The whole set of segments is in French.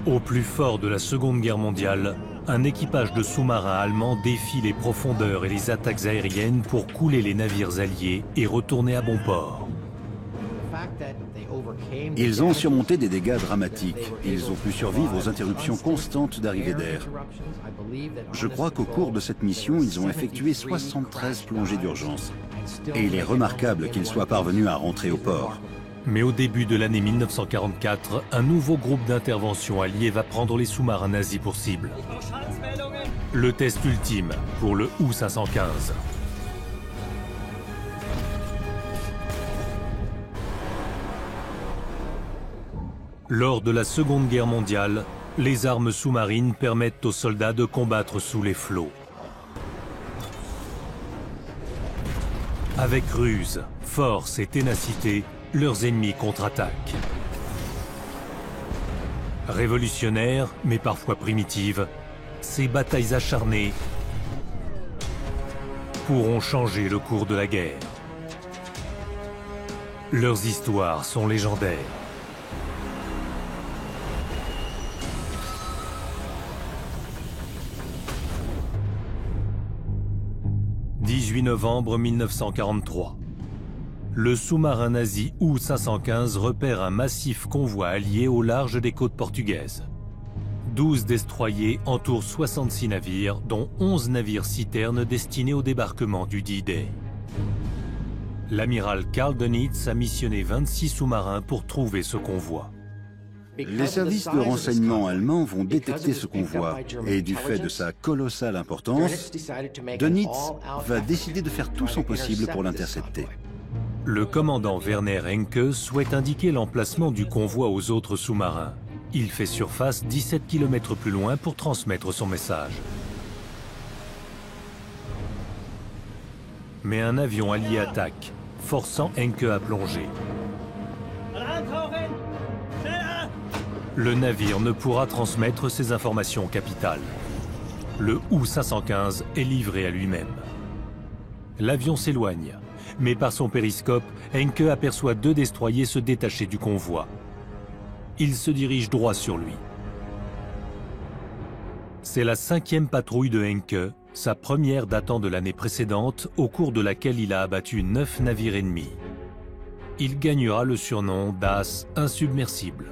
Au plus fort de la Seconde Guerre mondiale, un équipage de sous-marins allemands défie les profondeurs et les attaques aériennes pour couler les navires alliés et retourner à bon port. Ils ont surmonté des dégâts dramatiques. Ils ont pu survivre aux interruptions constantes d'arrivée d'air. Je crois qu'au cours de cette mission, ils ont effectué 73 plongées d'urgence. Et il est remarquable qu'ils soient parvenus à rentrer au port. Mais au début de l'année 1944, un nouveau groupe d'intervention allié va prendre les sous-marins nazis pour cible. Le test ultime pour le U-515. Lors de la Seconde Guerre mondiale, les armes sous-marines permettent aux soldats de combattre sous les flots. Avec ruse, force et ténacité, leurs ennemis contre-attaquent. Révolutionnaires, mais parfois primitives, ces batailles acharnées pourront changer le cours de la guerre. Leurs histoires sont légendaires. 18 novembre 1943. Le sous-marin nazi U-515 repère un massif convoi allié au large des côtes portugaises. 12 destroyers entourent 66 navires, dont 11 navires citernes destinés au débarquement du D-Day. L'amiral Karl Dönitz a missionné 26 sous-marins pour trouver ce convoi. Les services de renseignement allemands vont détecter ce convoi et du fait de sa colossale importance, Dönitz va décider de faire tout son possible pour l'intercepter. Le commandant Werner Henke souhaite indiquer l'emplacement du convoi aux autres sous-marins. Il fait surface 17 km plus loin pour transmettre son message. Mais un avion allié attaque, forçant Henke à plonger. Le navire ne pourra transmettre ses informations capitales. Le U-515 est livré à lui-même. L'avion s'éloigne, mais par son périscope, Henke aperçoit 2 destroyers se détacher du convoi. Il se dirige droit sur lui. C'est la 5e patrouille de Henke, sa première datant de l'année précédente, au cours de laquelle il a abattu 9 navires ennemis. Il gagnera le surnom d'As insubmersible.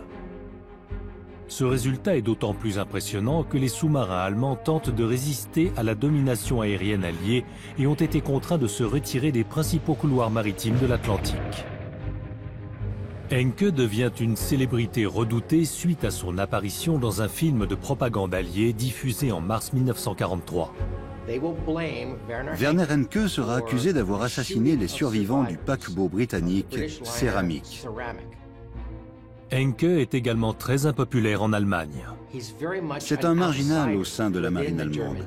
Ce résultat est d'autant plus impressionnant que les sous-marins allemands tentent de résister à la domination aérienne alliée et ont été contraints de se retirer des principaux couloirs maritimes de l'Atlantique. Henke devient une célébrité redoutée suite à son apparition dans un film de propagande allié diffusé en mars 1943. Werner Henke sera accusé d'avoir assassiné les survivants du paquebot britannique Ceramic. Henke est également très impopulaire en Allemagne. C'est un marginal au sein de la marine allemande,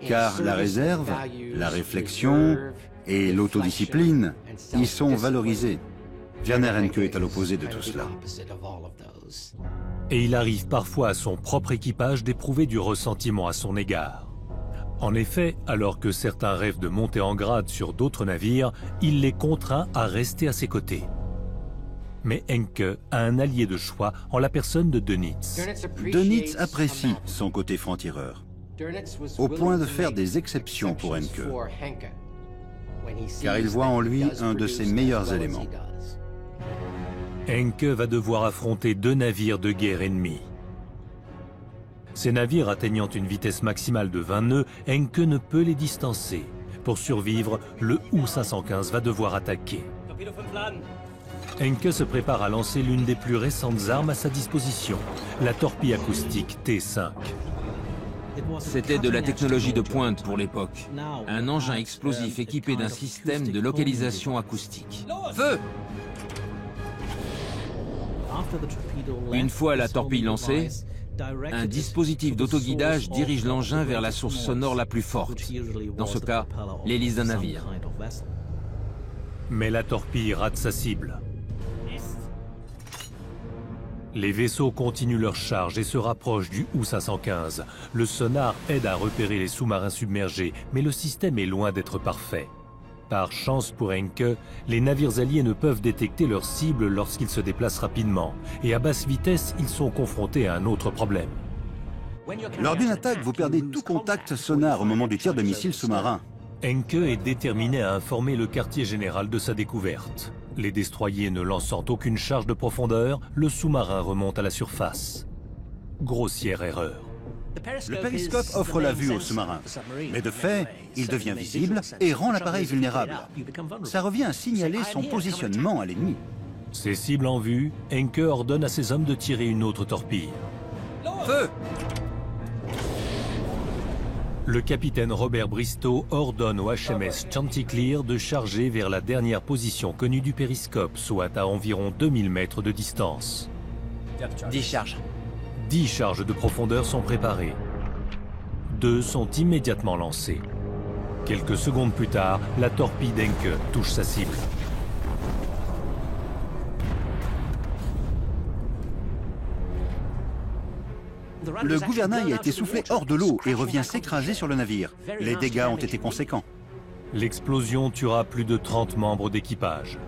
car la réserve, la réflexion et l'autodiscipline y sont valorisés. Werner Henke est à l'opposé de tout cela. Et il arrive parfois à son propre équipage d'éprouver du ressentiment à son égard. En effet, alors que certains rêvent de monter en grade sur d'autres navires, il les contraint à rester à ses côtés. Mais Henke a un allié de choix en la personne de Dönitz. Dönitz apprécie son côté franc-tireur, au point de faire des exceptions pour Henke, car il voit en lui un de ses meilleurs éléments. Henke va devoir affronter 2 navires de guerre ennemis. Ces navires atteignant une vitesse maximale de 20 nœuds, Henke ne peut les distancer. Pour survivre, le U-515 va devoir attaquer. Henke se prépare à lancer l'une des plus récentes armes à sa disposition, la torpille acoustique T5. C'était de la technologie de pointe pour l'époque. Un engin explosif équipé d'un système de localisation acoustique. Feu! Une fois la torpille lancée, un dispositif d'autoguidage dirige l'engin vers la source sonore la plus forte. Dans ce cas, l'hélice d'un navire. Mais la torpille rate sa cible. Les vaisseaux continuent leur charge et se rapprochent du U-515. Le sonar aide à repérer les sous-marins submergés, mais le système est loin d'être parfait. Par chance pour Encke, les navires alliés ne peuvent détecter leurs cibles lorsqu'ils se déplacent rapidement, et à basse vitesse, ils sont confrontés à un autre problème. Lors d'une attaque, vous perdez tout contact sonar au moment du tir de missiles sous-marins. Encke est déterminé à informer le quartier général de sa découverte. Les destroyers ne lançant aucune charge de profondeur, le sous-marin remonte à la surface. Grossière erreur. Le périscope offre la vue au sous-marin, mais de fait, il devient visible et rend l'appareil vulnérable. Ça revient à signaler son positionnement à l'ennemi. Ses cibles en vue, Encke ordonne à ses hommes de tirer une autre torpille. Feu! Le capitaine Robert Bristow ordonne au HMS Chanticleer de charger vers la dernière position connue du périscope, soit à environ 2000 mètres de distance. 10 charges. 10 charges de profondeur sont préparées. 2 sont immédiatement lancées. Quelques secondes plus tard, la torpille d'Encke touche sa cible. Le gouvernail a été soufflé hors de l'eau et revient s'écraser sur le navire. Les dégâts ont été conséquents. L'explosion tuera plus de 30 membres d'équipage.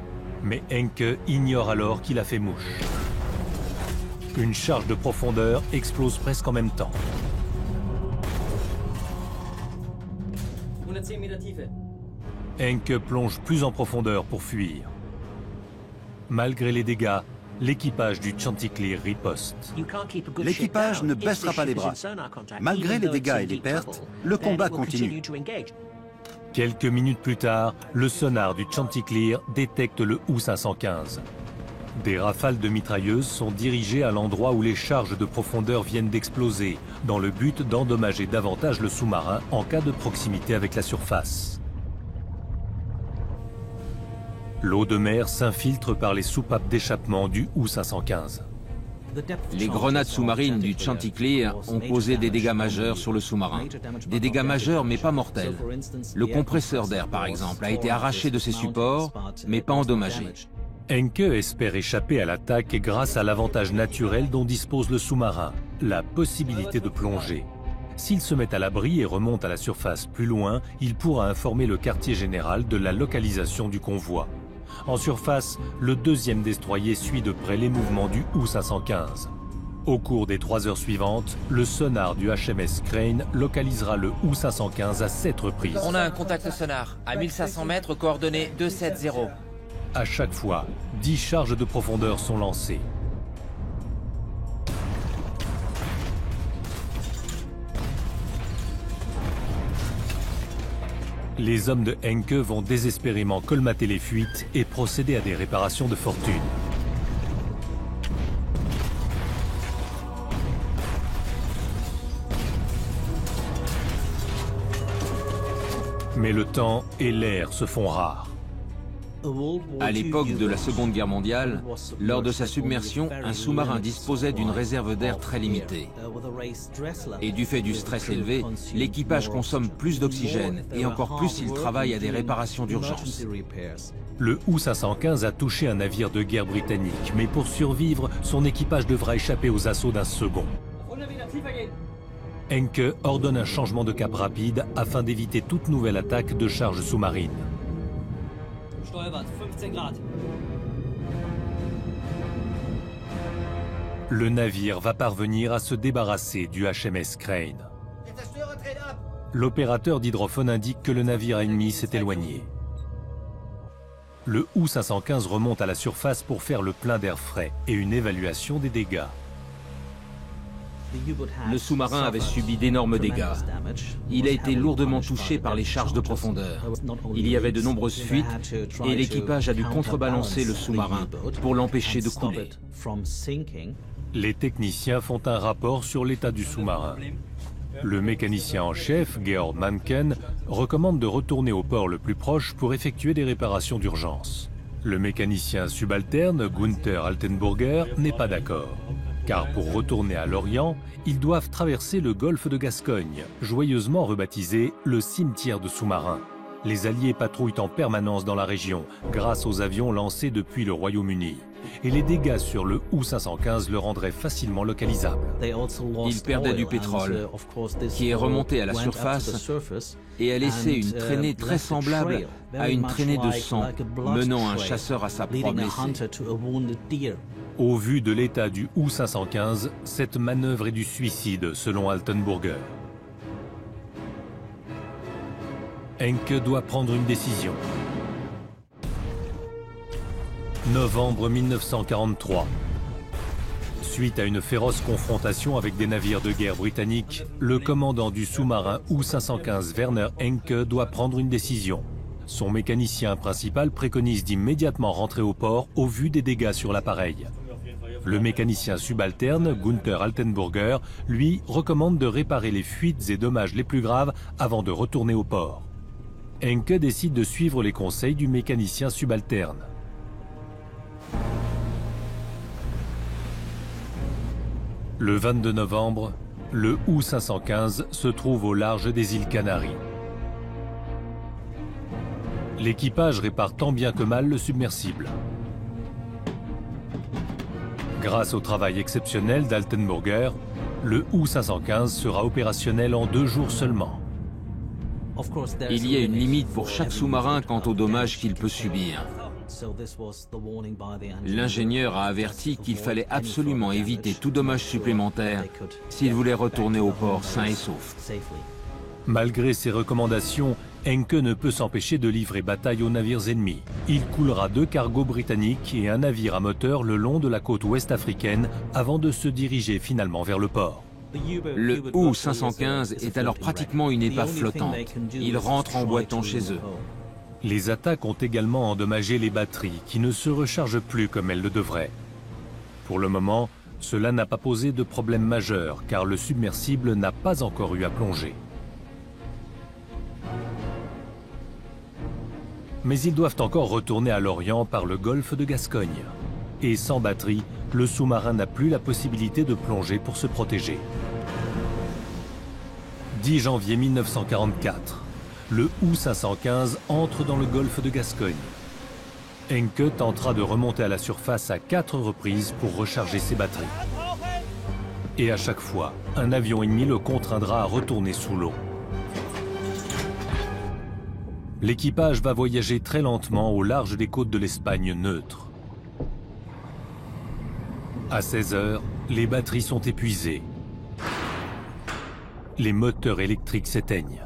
Mais Encke ignore alors qu'il a fait mouche. Une charge de profondeur explose presque en même temps. Encke plonge plus en profondeur pour fuir. Malgré les dégâts, l'équipage du Chanticleer riposte. L'équipage ne baissera pas les bras. Malgré les dégâts et les pertes, le combat continue. Quelques minutes plus tard, le sonar du Chanticleer détecte le U-515. Des rafales de mitrailleuses sont dirigées à l'endroit où les charges de profondeur viennent d'exploser, dans le but d'endommager davantage le sous-marin en cas de proximité avec la surface. L'eau de mer s'infiltre par les soupapes d'échappement du U-515. Les grenades sous-marines du Chanticleer ont causé des dégâts majeurs sur le sous-marin. Des dégâts majeurs mais pas mortels. Le compresseur d'air, par exemple, a été arraché de ses supports, mais pas endommagé. Encke espère échapper à l'attaque grâce à l'avantage naturel dont dispose le sous-marin, la possibilité de plonger. S'il se met à l'abri et remonte à la surface plus loin, il pourra informer le quartier général de la localisation du convoi. En surface, le deuxième destroyer suit de près les mouvements du U-515. Au cours des 3 heures suivantes, le sonar du HMS Crane localisera le U-515 à 7 reprises. On a un contact sonar à 1500 mètres, coordonnées 270. À chaque fois, 10 charges de profondeur sont lancées. Les hommes de Encke vont désespérément colmater les fuites et procéder à des réparations de fortune. Mais le temps et l'air se font rares. À l'époque de la Seconde Guerre mondiale, lors de sa submersion, un sous-marin disposait d'une réserve d'air très limitée. Et du fait du stress élevé, l'équipage consomme plus d'oxygène et encore plus s'il travaille à des réparations d'urgence. Le U-515 a touché un navire de guerre britannique, mais pour survivre, son équipage devra échapper aux assauts d'un second. Encke ordonne un changement de cap rapide afin d'éviter toute nouvelle attaque de charge sous-marine. Le navire va parvenir à se débarrasser du HMS Crane. L'opérateur d'hydrophone indique que le navire ennemi s'est éloigné. Le U-515 remonte à la surface pour faire le plein d'air frais et une évaluation des dégâts. Le sous-marin avait subi d'énormes dégâts. Il a été lourdement touché par les charges de profondeur. Il y avait de nombreuses fuites et l'équipage a dû contrebalancer le sous-marin pour l'empêcher de couler. Les techniciens font un rapport sur l'état du sous-marin. Le mécanicien en chef, Georg Manken, recommande de retourner au port le plus proche pour effectuer des réparations d'urgence. Le mécanicien subalterne, Gunther Altenburger, n'est pas d'accord. Car pour retourner à l'Orient, ils doivent traverser le golfe de Gascogne, joyeusement rebaptisé le cimetière de sous-marins. Les Alliés patrouillent en permanence dans la région grâce aux avions lancés depuis le Royaume-Uni. Et les dégâts sur le U-515 le rendraient facilement localisable. Il perdait du pétrole, qui est remonté à la surface et a laissé une traînée très semblable à une traînée de sang, menant un chasseur à sa proie blessée. Au vu de l'état du U-515, cette manœuvre est du suicide, selon Altenburger. Encke doit prendre une décision. Novembre 1943. Suite à une féroce confrontation avec des navires de guerre britanniques, le commandant du sous-marin U-515 Werner Encke doit prendre une décision. Son mécanicien principal préconise d'immédiatement rentrer au port au vu des dégâts sur l'appareil. Le mécanicien subalterne, Gunther Altenburger, lui, recommande de réparer les fuites et dommages les plus graves avant de retourner au port. Encke décide de suivre les conseils du mécanicien subalterne. Le 22 novembre, le U-515 se trouve au large des îles Canaries. L'équipage répare tant bien que mal le submersible. Grâce au travail exceptionnel d'Altenburger, le U-515 sera opérationnel en 2 jours seulement. Il y a une limite pour chaque sous-marin quant aux dommages qu'il peut subir. L'ingénieur a averti qu'il fallait absolument éviter tout dommage supplémentaire s'il voulait retourner au port sain et sauf. Malgré ces recommandations, Encke ne peut s'empêcher de livrer bataille aux navires ennemis. Il coulera 2 cargos britanniques et un navire à moteur le long de la côte ouest africaine avant de se diriger finalement vers le port. Le U-515 est alors pratiquement une épave flottante. Il rentre en boitant chez eux. Les attaques ont également endommagé les batteries qui ne se rechargent plus comme elles le devraient. Pour le moment, cela n'a pas posé de problème majeur car le submersible n'a pas encore eu à plonger. Mais ils doivent encore retourner à l'Orient par le golfe de Gascogne. Et sans batterie, le sous-marin n'a plus la possibilité de plonger pour se protéger. 10 janvier 1944. Le U-515 entre dans le golfe de Gascogne. Encke tentera de remonter à la surface à 4 reprises pour recharger ses batteries. Et à chaque fois, un avion ennemi le contraindra à retourner sous l'eau. L'équipage va voyager très lentement au large des côtes de l'Espagne neutre. À 16 heures, les batteries sont épuisées. Les moteurs électriques s'éteignent.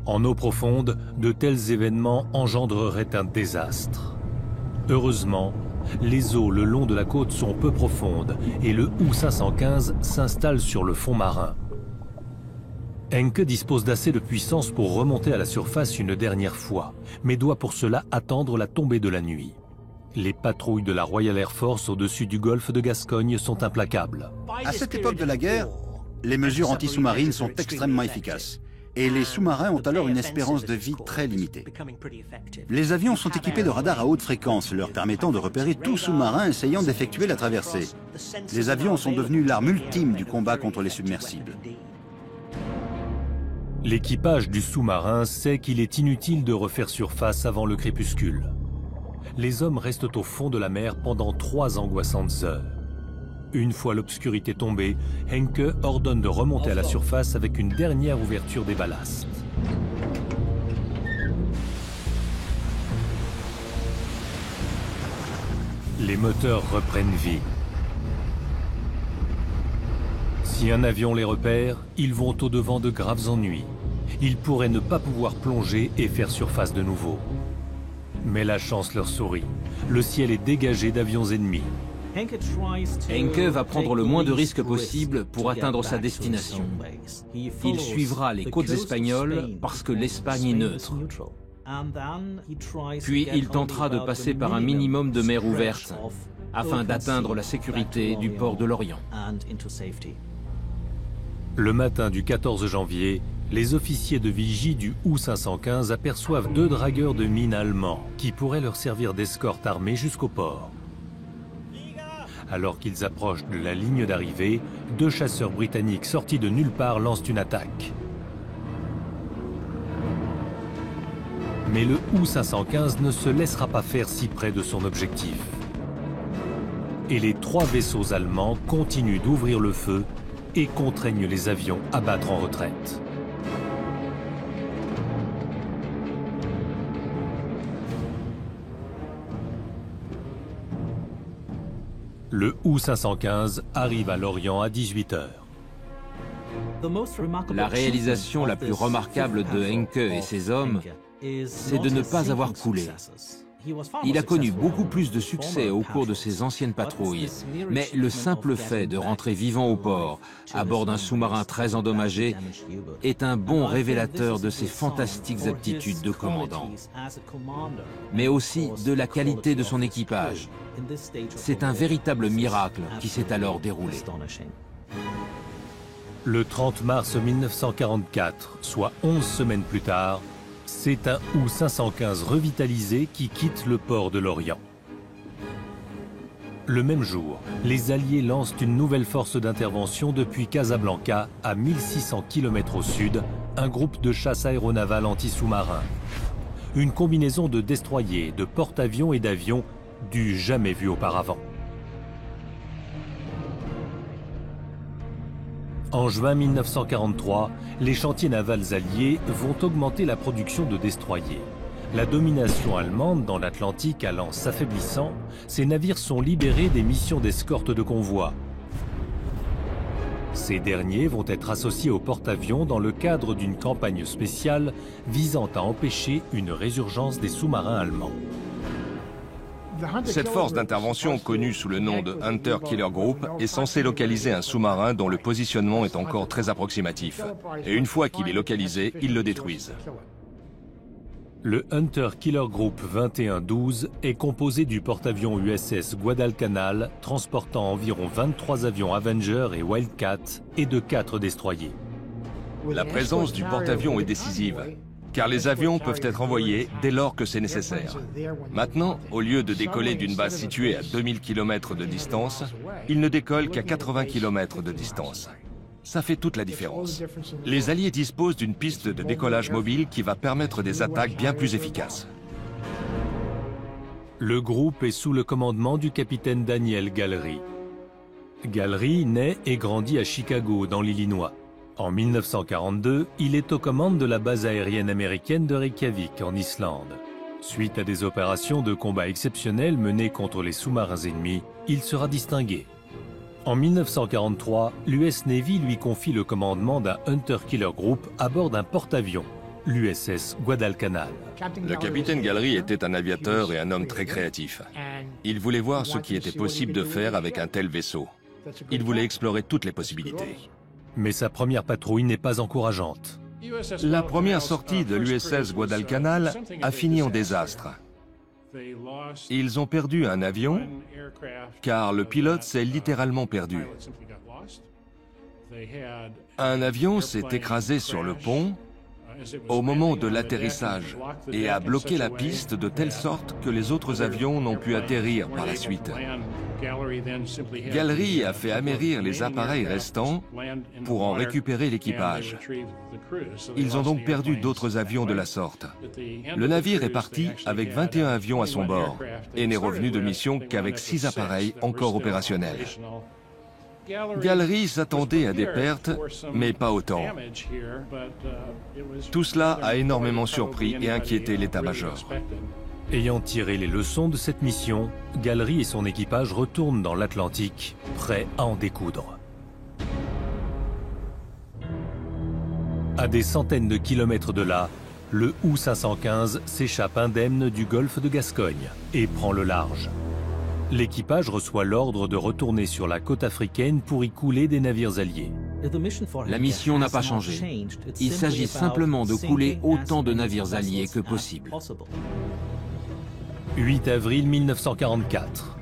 En eau profonde, de tels événements engendreraient un désastre. Heureusement, les eaux le long de la côte sont peu profondes et le U-515 s'installe sur le fond marin. Encke dispose d'assez de puissance pour remonter à la surface une dernière fois, mais doit pour cela attendre la tombée de la nuit. Les patrouilles de la Royal Air Force au-dessus du golfe de Gascogne sont implacables. À cette époque de la guerre, les mesures anti-sous-marines sont extrêmement efficaces. Et les sous-marins ont alors une espérance de vie très limitée. Les avions sont équipés de radars à haute fréquence, leur permettant de repérer tout sous-marin essayant d'effectuer la traversée. Les avions sont devenus l'arme ultime du combat contre les submersibles. L'équipage du sous-marin sait qu'il est inutile de refaire surface avant le crépuscule. Les hommes restent au fond de la mer pendant 3 angoissantes heures. Une fois l'obscurité tombée, Encke ordonne de remonter à la surface avec une dernière ouverture des ballasts. Les moteurs reprennent vie. Si un avion les repère, ils vont au-devant de graves ennuis. Ils pourraient ne pas pouvoir plonger et faire surface de nouveau. Mais la chance leur sourit. Le ciel est dégagé d'avions ennemis. Encke va prendre le moins de risques possible pour atteindre sa destination. Il suivra les côtes espagnoles parce que l'Espagne est neutre. Puis il tentera de passer par un minimum de mer ouverte afin d'atteindre la sécurité du port de l'Orient. Le matin du 14 janvier, les officiers de vigie du U-515 aperçoivent 2 dragueurs de mines allemands qui pourraient leur servir d'escorte armée jusqu'au port. Alors qu'ils approchent de la ligne d'arrivée, 2 chasseurs britanniques sortis de nulle part lancent une attaque. Mais le U-515 ne se laissera pas faire si près de son objectif. Et les 3 vaisseaux allemands continuent d'ouvrir le feu et contraignent les avions à battre en retraite. Le U-515 arrive à Lorient à 18 h. La réalisation la plus remarquable de Encke et ses hommes, c'est de ne pas avoir coulé. Il a connu beaucoup plus de succès au cours de ses anciennes patrouilles, mais le simple fait de rentrer vivant au port, à bord d'un sous-marin très endommagé, est un bon révélateur de ses fantastiques aptitudes de commandant, mais aussi de la qualité de son équipage. C'est un véritable miracle qui s'est alors déroulé. Le 30 mars 1944, soit 11 semaines plus tard, c'est un U-515 revitalisé qui quitte le port de Lorient. Le même jour, les Alliés lancent une nouvelle force d'intervention depuis Casablanca, à 1600 km au sud, un groupe de chasse aéronavale anti-sous-marin. Une combinaison de destroyers, de porte-avions et d'avions du jamais vu auparavant. En juin 1943, les chantiers navals alliés vont augmenter la production de destroyers. La domination allemande dans l'Atlantique allant s'affaiblissant, ces navires sont libérés des missions d'escorte de convois. Ces derniers vont être associés aux porte-avions dans le cadre d'une campagne spéciale visant à empêcher une résurgence des sous-marins allemands. Cette force d'intervention, connue sous le nom de Hunter Killer Group, est censée localiser un sous-marin dont le positionnement est encore très approximatif. Et une fois qu'il est localisé, ils le détruisent. Le Hunter Killer Group 2112 est composé du porte-avions USS Guadalcanal, transportant environ 23 avions Avenger et Wildcat, et de 4 destroyers. La présence du porte-avions est décisive, car les avions peuvent être envoyés dès lors que c'est nécessaire. Maintenant, au lieu de décoller d'une base située à 2000 km de distance, ils ne décollent qu'à 80 km de distance. Ça fait toute la différence. Les Alliés disposent d'une piste de décollage mobile qui va permettre des attaques bien plus efficaces. Le groupe est sous le commandement du capitaine Daniel Gallery. Gallery naît et grandit à Chicago, dans l'Illinois. En 1942, il est aux commandes de la base aérienne américaine de Reykjavik, en Islande. Suite à des opérations de combat exceptionnelles menées contre les sous-marins ennemis, il sera distingué. En 1943, l'US Navy lui confie le commandement d'un Hunter Killer Group à bord d'un porte-avions, l'USS Guadalcanal. Le capitaine Gallery était un aviateur et un homme très créatif. Il voulait voir ce qui était possible de faire avec un tel vaisseau. Il voulait explorer toutes les possibilités. Mais sa première patrouille n'est pas encourageante. La première sortie de l'USS Guadalcanal a fini en désastre. Ils ont perdu un avion, car le pilote s'est littéralement perdu. Un avion s'est écrasé sur le pont au moment de l'atterrissage et a bloqué la piste de telle sorte que les autres avions n'ont pu atterrir par la suite. Gallery a fait amérir les appareils restants pour en récupérer l'équipage. Ils ont donc perdu d'autres avions de la sorte. Le navire est parti avec 21 avions à son bord et n'est revenu de mission qu'avec 6 appareils encore opérationnels. Gallery s'attendait à des pertes, mais pas autant. Tout cela a énormément surpris et inquiété l'état-major. Ayant tiré les leçons de cette mission, Gallery et son équipage retournent dans l'Atlantique, prêts à en découdre. À des centaines de kilomètres de là, le U-515 s'échappe indemne du golfe de Gascogne et prend le large. L'équipage reçoit l'ordre de retourner sur la côte africaine pour y couler des navires alliés. La mission n'a pas changé. Il s'agit simplement de couler autant de navires alliés que possible. 8 avril 1944.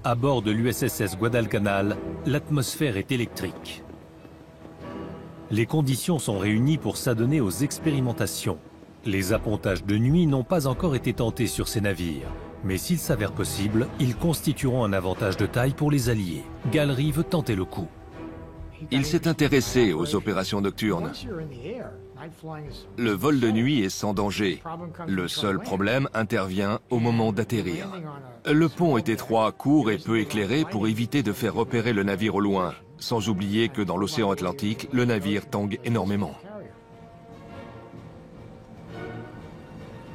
À bord de l'USS Guadalcanal, l'atmosphère est électrique. Les conditions sont réunies pour s'adonner aux expérimentations. Les appontages de nuit n'ont pas encore été tentés sur ces navires. Mais s'il s'avère possible, ils constitueront un avantage de taille pour les Alliés. Gallery veut tenter le coup. Il s'est intéressé aux opérations nocturnes. Le vol de nuit est sans danger. Le seul problème intervient au moment d'atterrir. Le pont est étroit, court et peu éclairé pour éviter de faire repérer le navire au loin, sans oublier que dans l'océan Atlantique, le navire tangue énormément.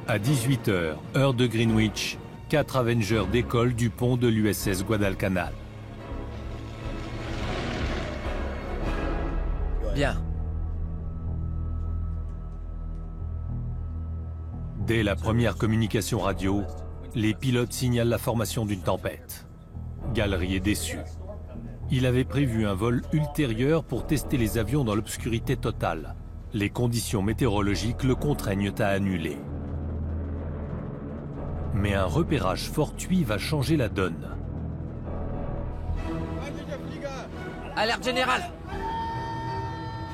À 18h, heure de Greenwich, 4 Avengers décollent du pont de l'USS Guadalcanal. Bien. Dès la première communication radio, les pilotes signalent la formation d'une tempête. Gallery est déçu. Il avait prévu un vol ultérieur pour tester les avions dans l'obscurité totale. Les conditions météorologiques le contraignent à annuler. Mais un repérage fortuit va changer la donne. Alerte générale!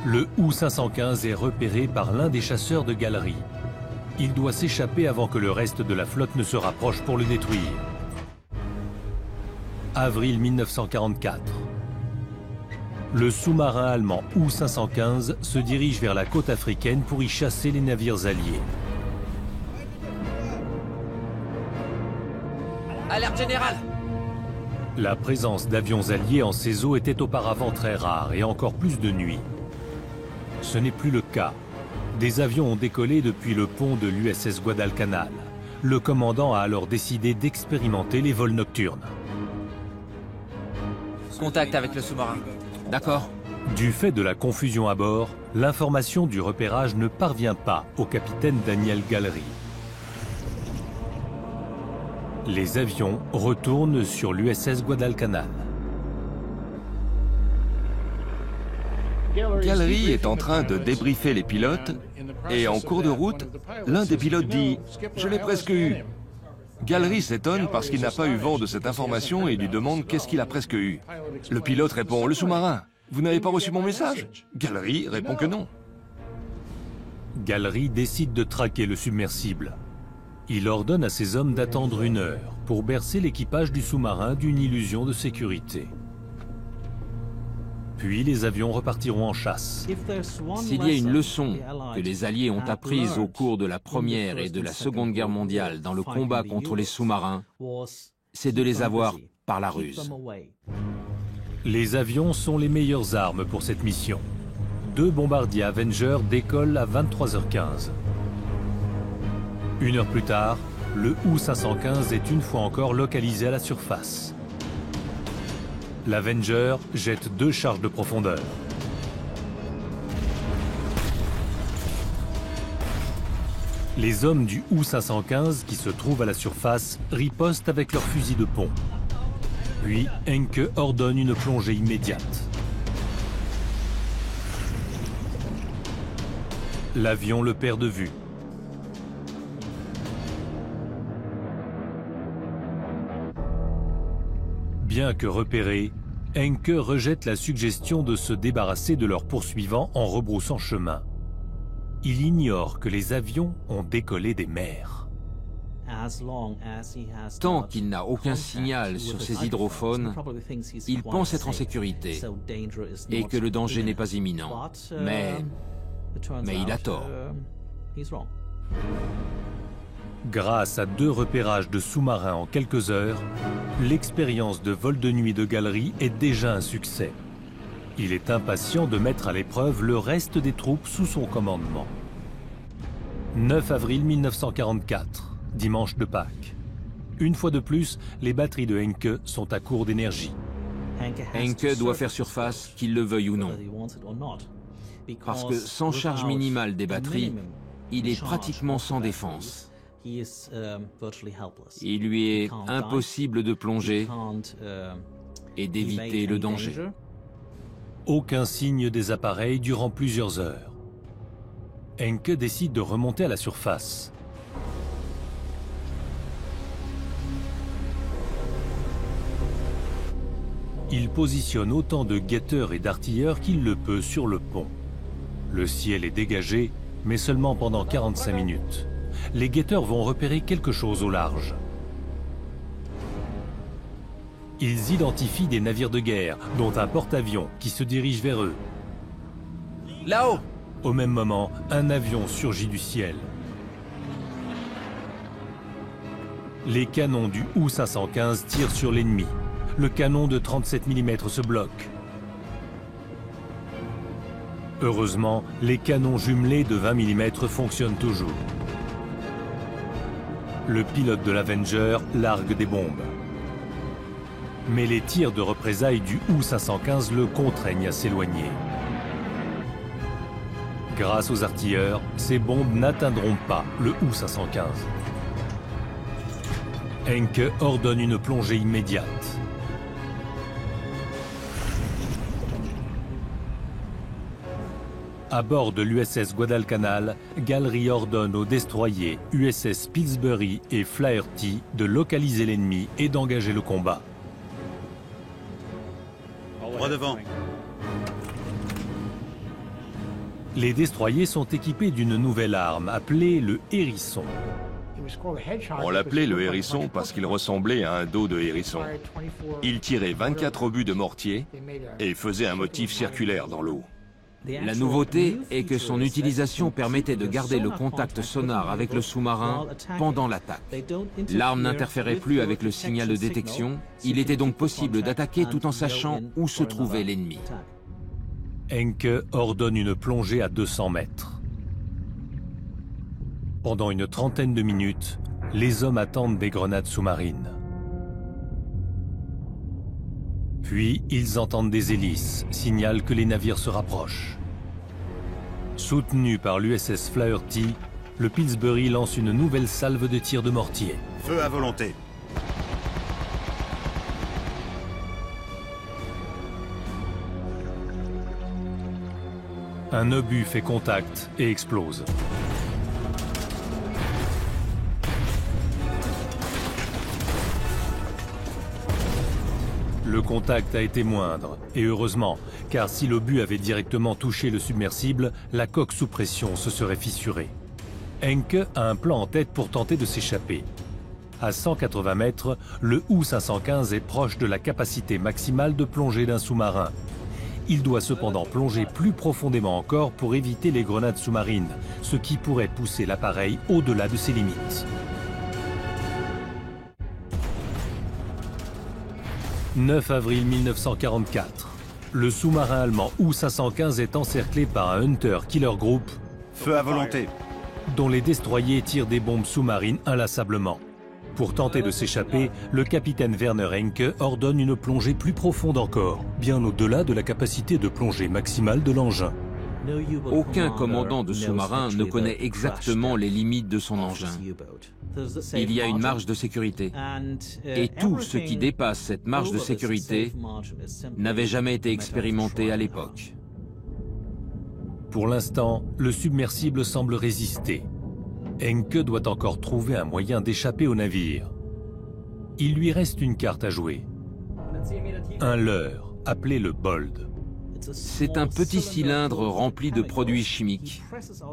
Le U-515 est repéré par l'un des chasseurs de Gallery. Il doit s'échapper avant que le reste de la flotte ne se rapproche pour le détruire. Avril 1944. Le sous-marin allemand U-515 se dirige vers la côte africaine pour y chasser les navires alliés. Alerte générale! La présence d'avions alliés en ces eaux était auparavant très rare et encore plus de nuit. Ce n'est plus le cas. Des avions ont décollé depuis le pont de l'USS Guadalcanal. Le commandant a alors décidé d'expérimenter les vols nocturnes. Contact avec le sous-marin. D'accord. Du fait de la confusion à bord, l'information du repérage ne parvient pas au capitaine Daniel Gallery. Les avions retournent sur l'USS Guadalcanal. Gallery est en train de débriefer les pilotes et en cours de route, l'un des pilotes dit « Je l'ai presque eu ». Gallery s'étonne parce qu'il n'a pas eu vent de cette information et lui demande qu'est-ce qu'il a presque eu. Le pilote répond « Le sous-marin, vous n'avez pas reçu mon message ?» Gallery répond que non. Gallery décide de traquer le submersible. Il ordonne à ses hommes d'attendre 1 heure pour bercer l'équipage du sous-marin d'une illusion de sécurité. Puis les avions repartiront en chasse. S'il y a une leçon que les Alliés ont apprise au cours de la Première et de la Seconde Guerre mondiale dans le combat contre les sous-marins, c'est de les avoir par la ruse. Les avions sont les meilleures armes pour cette mission. 2 bombardiers Avenger décollent à 23h15. 1 heure plus tard, le U-515 est une fois encore localisé à la surface. L'Avenger jette 2 charges de profondeur. Les hommes du U-515 qui se trouvent à la surface ripostent avec leurs fusils de pont. Puis Henke ordonne une plongée immédiate. L'avion le perd de vue. Bien que repérés, Henke rejette la suggestion de se débarrasser de leurs poursuivants en rebroussant chemin. Il ignore que les avions ont décollé des mers. Tant qu'il n'a aucun signal sur ses hydrophones, il pense être en sécurité et que le danger n'est pas imminent. Mais il a tort. Grâce à 2 repérages de sous-marins en quelques heures, l'expérience de vol de nuit de Gallery est déjà un succès. Il est impatient de mettre à l'épreuve le reste des troupes sous son commandement. 9 avril 1944, dimanche de Pâques. Une fois de plus, les batteries de Henke sont à court d'énergie. Henke doit faire surface, qu'il le veuille ou non. Parce que sans charge minimale des batteries, il est pratiquement sans défense. Il lui est impossible de plonger et d'éviter le danger. Aucun signe des appareils durant plusieurs heures. Henke décide de remonter à la surface. Il positionne autant de guetteurs et d'artilleurs qu'il le peut sur le pont. Le ciel est dégagé, mais seulement pendant 45 minutes. Les guetteurs vont repérer quelque chose au large. Ils identifient des navires de guerre, dont un porte-avions qui se dirige vers eux. Là-haut! Au même moment, un avion surgit du ciel. Les canons du U-515 tirent sur l'ennemi. Le canon de 37 mm se bloque. Heureusement, les canons jumelés de 20 mm fonctionnent toujours. Le pilote de l'Avenger largue des bombes. Mais les tirs de représailles du U-515 le contraignent à s'éloigner. Grâce aux artilleurs, ces bombes n'atteindront pas le U-515. Encke ordonne une plongée immédiate. À bord de l'USS Guadalcanal, Gallery ordonne aux destroyers USS Pillsbury et Flaherty de localiser l'ennemi et d'engager le combat. Droit devant. Les destroyers sont équipés d'une nouvelle arme appelée le hérisson. On l'appelait le hérisson parce qu'il ressemblait à un dos de hérisson. Il tirait 24 obus de mortier et faisait un motif circulaire dans l'eau. La nouveauté est que son utilisation permettait de garder le contact sonar avec le sous-marin pendant l'attaque. L'arme n'interférait plus avec le signal de détection, il était donc possible d'attaquer tout en sachant où se trouvait l'ennemi. Encke ordonne une plongée à 200 mètres. Pendant une trentaine de minutes, les hommes attendent des grenades sous-marines. Puis, ils entendent des hélices, signal que les navires se rapprochent. Soutenu par l'USS Flaherty, le Pillsbury lance une nouvelle salve de tirs de mortier. Feu à volonté. Un obus fait contact et explose. Le contact a été moindre, et heureusement, car si l'obus avait directement touché le submersible, la coque sous pression se serait fissurée. Encke a un plan en tête pour tenter de s'échapper. À 180 mètres, le U-515 est proche de la capacité maximale de plongée d'un sous-marin. Il doit cependant plonger plus profondément encore pour éviter les grenades sous-marines, ce qui pourrait pousser l'appareil au-delà de ses limites. 9 avril 1944. Le sous-marin allemand U-515 est encerclé par un Hunter Killer Group, Feu à volonté. dont les destroyers tirent des bombes sous-marines inlassablement. Pour tenter de s'échapper, le capitaine Werner Encke ordonne une plongée plus profonde encore, bien au-delà de la capacité de plongée maximale de l'engin. Aucun commandant de sous-marin ne connaît exactement les limites de son engin. Il y a une marge de sécurité. Et tout ce qui dépasse cette marge de sécurité n'avait jamais été expérimenté à l'époque. Pour l'instant, le submersible semble résister. Encke doit encore trouver un moyen d'échapper au navire. Il lui reste une carte à jouer. Un leurre, appelé le Bold. C'est un petit cylindre rempli de produits chimiques.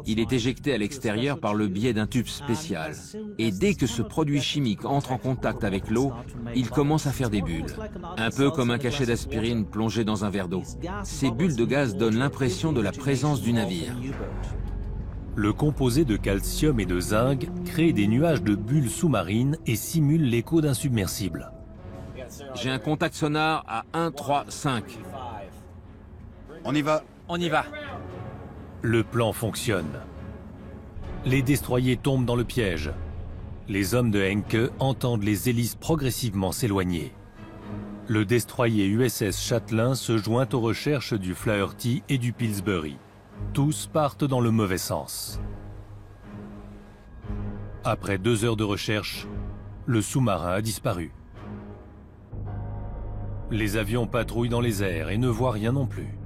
Il est éjecté à l'extérieur par le biais d'un tube spécial. Et dès que ce produit chimique entre en contact avec l'eau, il commence à faire des bulles. Un peu comme un cachet d'aspirine plongé dans un verre d'eau. Ces bulles de gaz donnent l'impression de la présence du navire. Le composé de calcium et de zinc crée des nuages de bulles sous-marines et simule l'écho d'un submersible. J'ai un contact sonar à 1, 3, 5. On y va. On y va. Le plan fonctionne. Les destroyers tombent dans le piège. Les hommes de Encke entendent les hélices progressivement s'éloigner. Le destroyer USS Chatelain se joint aux recherches du Flaherty et du Pillsbury. Tous partent dans le mauvais sens. Après 2 heures de recherche, le sous-marin a disparu. Les avions patrouillent dans les airs et ne voient rien non plus.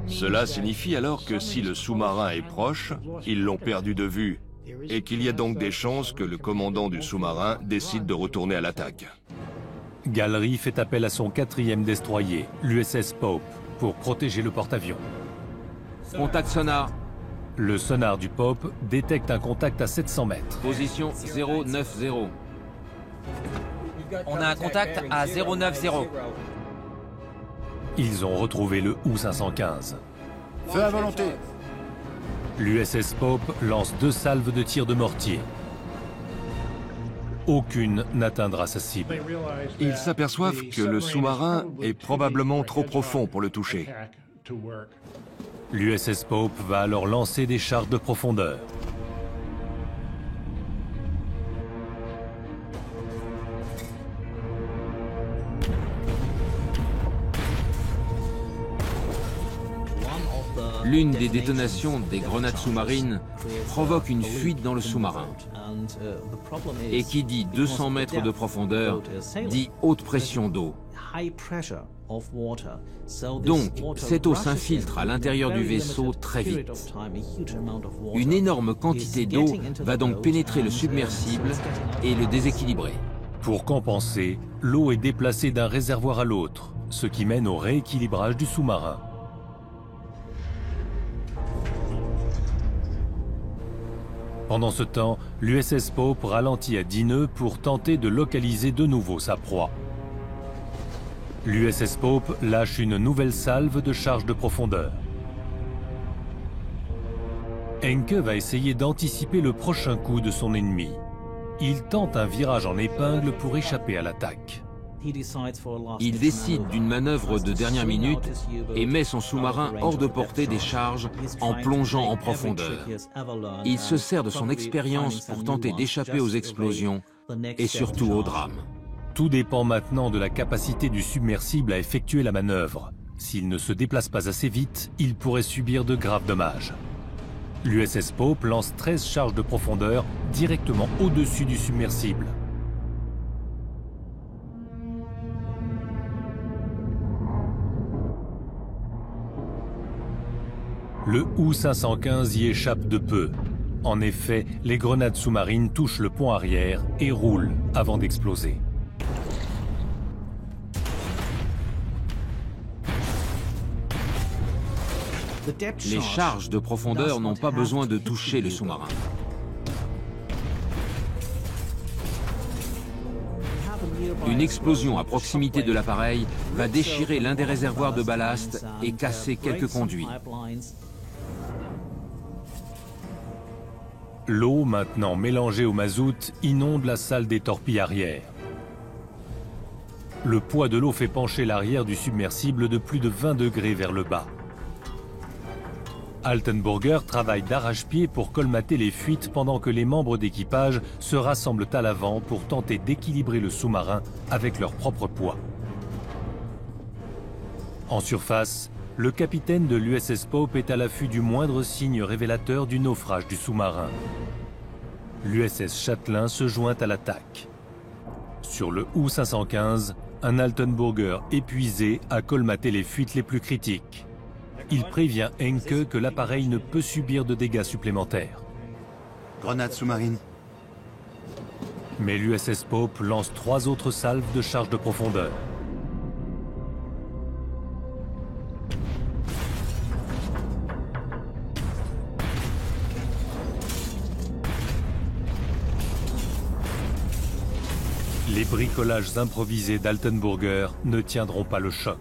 Cela signifie alors que si le sous-marin est proche, ils l'ont perdu de vue, et qu'il y a donc des chances que le commandant du sous-marin décide de retourner à l'attaque. Gallery fait appel à son 4e destroyer, l'USS Pope, pour protéger le porte-avions. Contact sonar. Le sonar du Pope détecte un contact à 700 mètres. Position 090. On a un contact à 090. Ils ont retrouvé le U-515. Feu à volonté. L'USS Pope lance 2 salves de tirs de mortier. Aucune n'atteindra sa cible. Ils s'aperçoivent que le sous-marin est probablement trop profond pour le toucher. L'USS Pope va alors lancer des charges de profondeur. L'une des détonations des grenades sous-marines provoque une fuite dans le sous-marin. Et qui dit 200 mètres de profondeur, dit haute pression d'eau. Donc, cette eau s'infiltre à l'intérieur du vaisseau très vite. Une énorme quantité d'eau va donc pénétrer le submersible et le déséquilibrer. Pour compenser, l'eau est déplacée d'un réservoir à l'autre, ce qui mène au rééquilibrage du sous-marin. Pendant ce temps, l'USS Pope ralentit à 10 nœuds pour tenter de localiser de nouveau sa proie. L'USS Pope lâche une nouvelle salve de charge de profondeur. Encke va essayer d'anticiper le prochain coup de son ennemi. Il tente un virage en épingle pour échapper à l'attaque. Il décide d'une manœuvre de dernière minute et met son sous-marin hors de portée des charges en plongeant en profondeur. Il se sert de son expérience pour tenter d'échapper aux explosions et surtout au drame. Tout dépend maintenant de la capacité du submersible à effectuer la manœuvre. S'il ne se déplace pas assez vite, il pourrait subir de graves dommages. L'USS Pope lance 13 charges de profondeur directement au-dessus du submersible. Le U-515 y échappe de peu. En effet, les grenades sous-marines touchent le pont arrière et roulent avant d'exploser. Les charges de profondeur n'ont pas besoin de toucher le sous-marin. Une explosion à proximité de l'appareil va déchirer l'un des réservoirs de ballast et casser quelques conduits. L'eau, maintenant mélangée au mazout, inonde la salle des torpilles arrière. Le poids de l'eau fait pencher l'arrière du submersible de plus de 20 degrés vers le bas. Altenburger travaille d'arrache-pied pour colmater les fuites pendant que les membres d'équipage se rassemblent à l'avant pour tenter d'équilibrer le sous-marin avec leur propre poids. En surface, le capitaine de l'USS Pope est à l'affût du moindre signe révélateur du naufrage du sous-marin. L'USS Chatelain se joint à l'attaque. Sur le U-515, un Altenburger épuisé a colmaté les fuites les plus critiques. Il prévient Encke que l'appareil ne peut subir de dégâts supplémentaires. Grenade sous-marine. Mais l'USS Pope lance 3 autres salves de charge de profondeur. Les bricolages improvisés d'Altenburger ne tiendront pas le choc.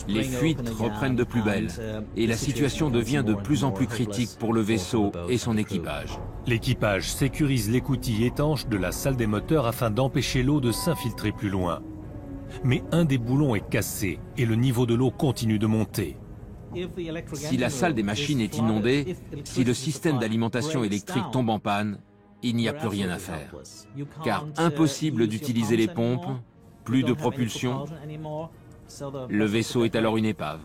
Les fuites reprennent de plus belle et la situation devient de plus en plus critique pour le vaisseau et son équipage. L'équipage sécurise l'écoutille étanche de la salle des moteurs afin d'empêcher l'eau de s'infiltrer plus loin. Mais un des boulons est cassé et le niveau de l'eau continue de monter. Si la salle des machines est inondée, si le système d'alimentation électrique tombe en panne, il n'y a plus rien à faire. Car impossible d'utiliser les pompes, plus de propulsion. Le vaisseau est alors une épave.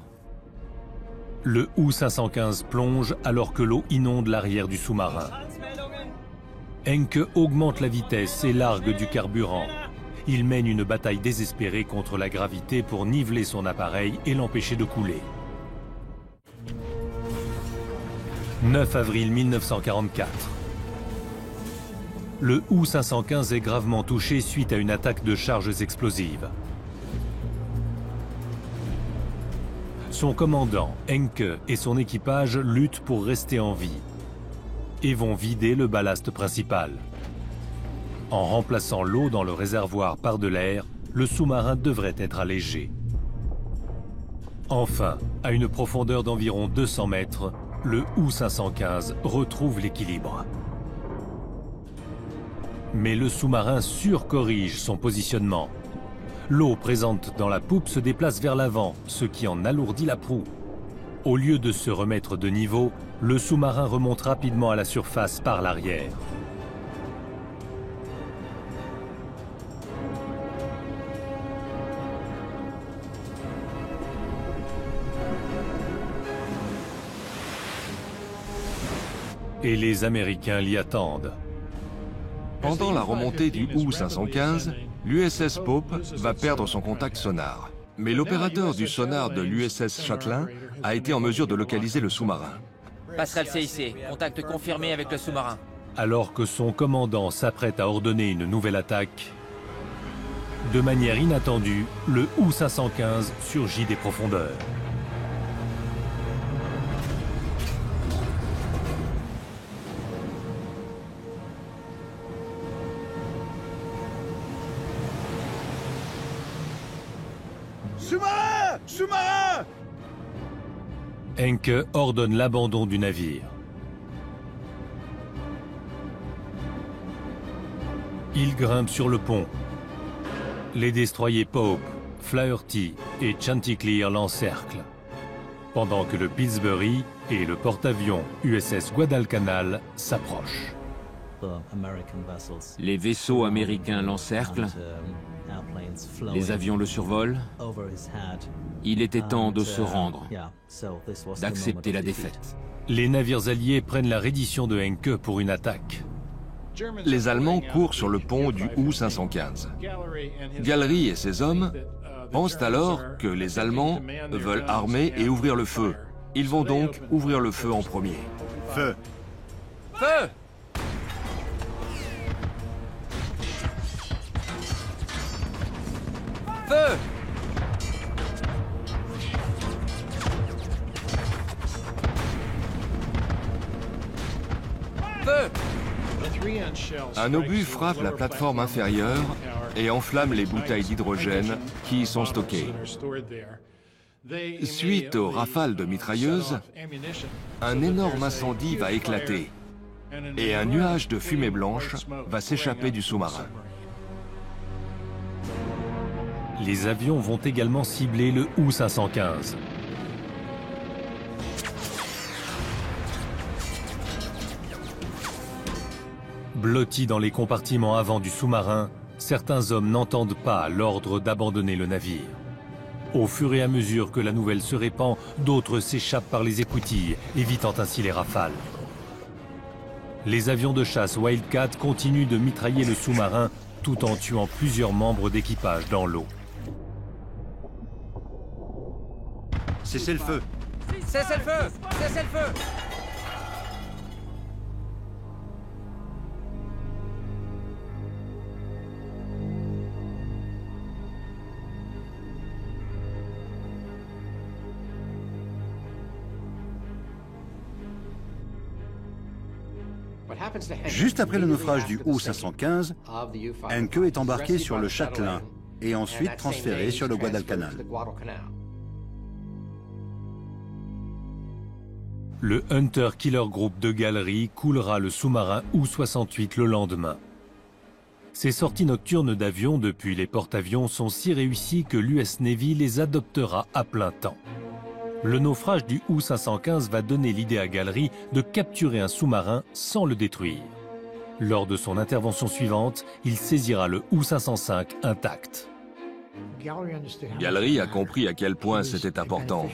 Le U-515 plonge alors que l'eau inonde l'arrière du sous-marin. Encke augmente la vitesse et largue du carburant. Il mène une bataille désespérée contre la gravité pour niveler son appareil et l'empêcher de couler. 9 avril 1944. Le U-515 est gravement touché suite à une attaque de charges explosives. Son commandant, Encke, et son équipage luttent pour rester en vie et vont vider le ballast principal. En remplaçant l'eau dans le réservoir par de l'air, le sous-marin devrait être allégé. Enfin, à une profondeur d'environ 200 mètres, le U-515 retrouve l'équilibre. Mais le sous-marin surcorrige son positionnement. L'eau présente dans la poupe se déplace vers l'avant, ce qui en alourdit la proue. Au lieu de se remettre de niveau, le sous-marin remonte rapidement à la surface par l'arrière. Et les Américains l'y attendent. Pendant la remontée du U-515, l'USS Pope va perdre son contact sonar. Mais l'opérateur du sonar de l'USS Chatelain a été en mesure de localiser le sous-marin. Passerelle CIC, contact confirmé avec le sous-marin. Alors que son commandant s'apprête à ordonner une nouvelle attaque, de manière inattendue, le U-515 surgit des profondeurs. Sous-marin! Sous-marin! Encke ordonne l'abandon du navire. Il grimpe sur le pont. Les destroyers Pope, Flaherty et Chanticleer l'encerclent, pendant que le Pillsbury et le porte-avions USS Guadalcanal s'approchent. Les vaisseaux américains l'encerclent, les avions le survolent. Il était temps de se rendre, d'accepter la défaite. Les navires alliés prennent la reddition de Encke pour une attaque. Les Allemands courent sur le pont du U-515. Gallery et ses hommes pensent alors que les Allemands veulent armer et ouvrir le feu. Ils vont donc ouvrir le feu en premier. Feu! Feu! Feu! Feu! Un obus frappe la plateforme inférieure et enflamme les bouteilles d'hydrogène qui y sont stockées. Suite aux rafales de mitrailleuses, un énorme incendie va éclater et un nuage de fumée blanche va s'échapper du sous-marin. Les avions vont également cibler le U-515. Blottis dans les compartiments avant du sous-marin, certains hommes n'entendent pas l'ordre d'abandonner le navire. Au fur et à mesure que la nouvelle se répand, d'autres s'échappent par les écoutilles, évitant ainsi les rafales. Les avions de chasse Wildcat continuent de mitrailler le sous-marin tout en tuant plusieurs membres d'équipage dans l'eau. Cessez le feu! Cessez le feu! Cessez le feu! Juste après le naufrage du U-515, Encke est embarqué sur le Chatelain et ensuite transféré sur le Guadalcanal. Le Hunter Killer Group de Gallery coulera le sous-marin U-68 le lendemain. Ces sorties nocturnes d'avions depuis les porte-avions sont si réussies que l'US Navy les adoptera à plein temps. Le naufrage du U-515 va donner l'idée à Gallery de capturer un sous-marin sans le détruire. Lors de son intervention suivante, il saisira le U-505 intact. Gallery a compris à quel point c'était important.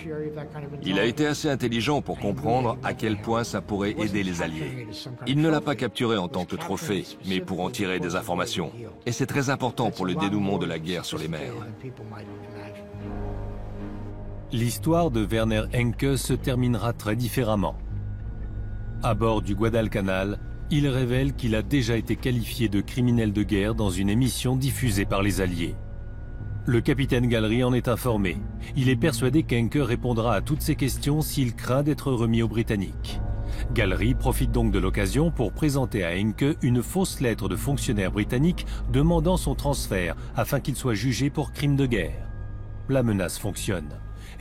Il a été assez intelligent pour comprendre à quel point ça pourrait aider les Alliés. Il ne l'a pas capturé en tant que trophée, mais pour en tirer des informations. Et c'est très important pour le dénouement de la guerre sur les mers. L'histoire de Werner Encke se terminera très différemment. À bord du Guadalcanal, il révèle qu'il a déjà été qualifié de criminel de guerre dans une émission diffusée par les Alliés. Le capitaine Gallery en est informé. Il est persuadé qu'Encke répondra à toutes ces questions s'il craint d'être remis aux Britanniques. Gallery profite donc de l'occasion pour présenter à Encke une fausse lettre de fonctionnaire britannique demandant son transfert afin qu'il soit jugé pour crime de guerre. La menace fonctionne.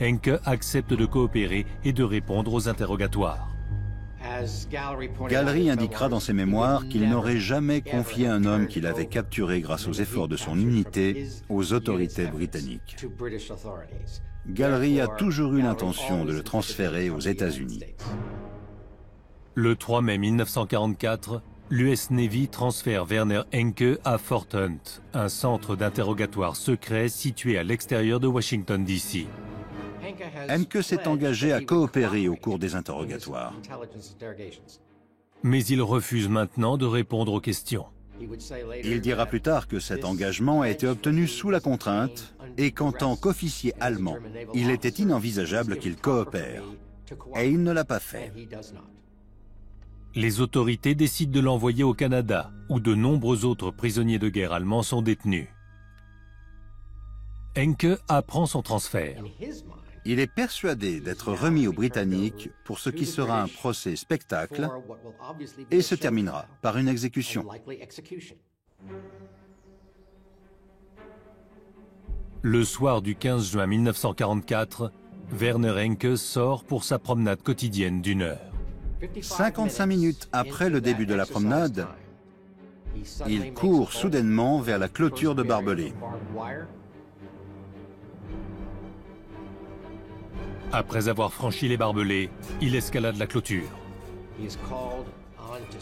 Encke accepte de coopérer et de répondre aux interrogatoires. Gallery indiquera dans ses mémoires qu'il n'aurait jamais confié un homme qu'il avait capturé grâce aux efforts de son unité aux autorités britanniques. Gallery a toujours eu l'intention de le transférer aux États-Unis. Le 3 mai 1944, l'US Navy transfère Werner Encke à Fort Hunt, un centre d'interrogatoire secret situé à l'extérieur de Washington, D.C. Encke s'est engagé à coopérer au cours des interrogatoires. Mais il refuse maintenant de répondre aux questions. Il dira plus tard que cet engagement a été obtenu sous la contrainte et qu'en tant qu'officier allemand, il était inenvisageable qu'il coopère. Et il ne l'a pas fait. Les autorités décident de l'envoyer au Canada, où de nombreux autres prisonniers de guerre allemands sont détenus. Encke apprend son transfert. Il est persuadé d'être remis aux Britanniques pour ce qui sera un procès spectacle et se terminera par une exécution. Le soir du 15 juin 1944, Werner Encke sort pour sa promenade quotidienne d'1 heure. 55 minutes après le début de la promenade, il court soudainement vers la clôture de barbelés. Après avoir franchi les barbelés, il escalade la clôture.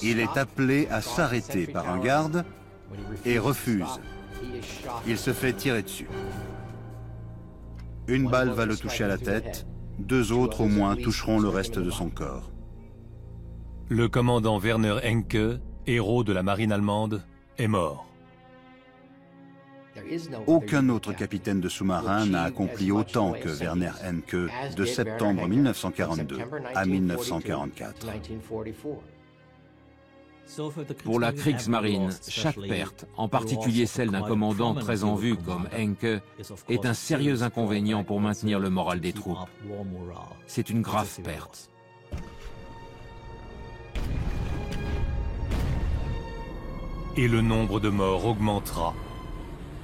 Il est appelé à s'arrêter par un garde et refuse. Il se fait tirer dessus. Une balle va le toucher à la tête, 2 autres au moins toucheront le reste de son corps. Le commandant Werner Encke, héros de la marine allemande, est mort. Aucun autre capitaine de sous-marin n'a accompli autant que Werner Encke de septembre 1942 à 1944. Pour la Kriegsmarine, chaque perte, en particulier celle d'un commandant très en vue comme Encke, est un sérieux inconvénient pour maintenir le moral des troupes. C'est une grave perte. Et le nombre de morts augmentera.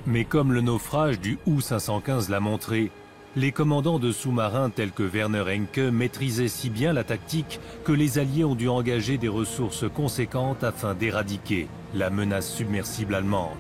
Mais comme le naufrage du U-515 l'a montré, les commandants de sous-marins tels que Werner Encke maîtrisaient si bien la tactique que les Alliés ont dû engager des ressources conséquentes afin d'éradiquer la menace submersible allemande.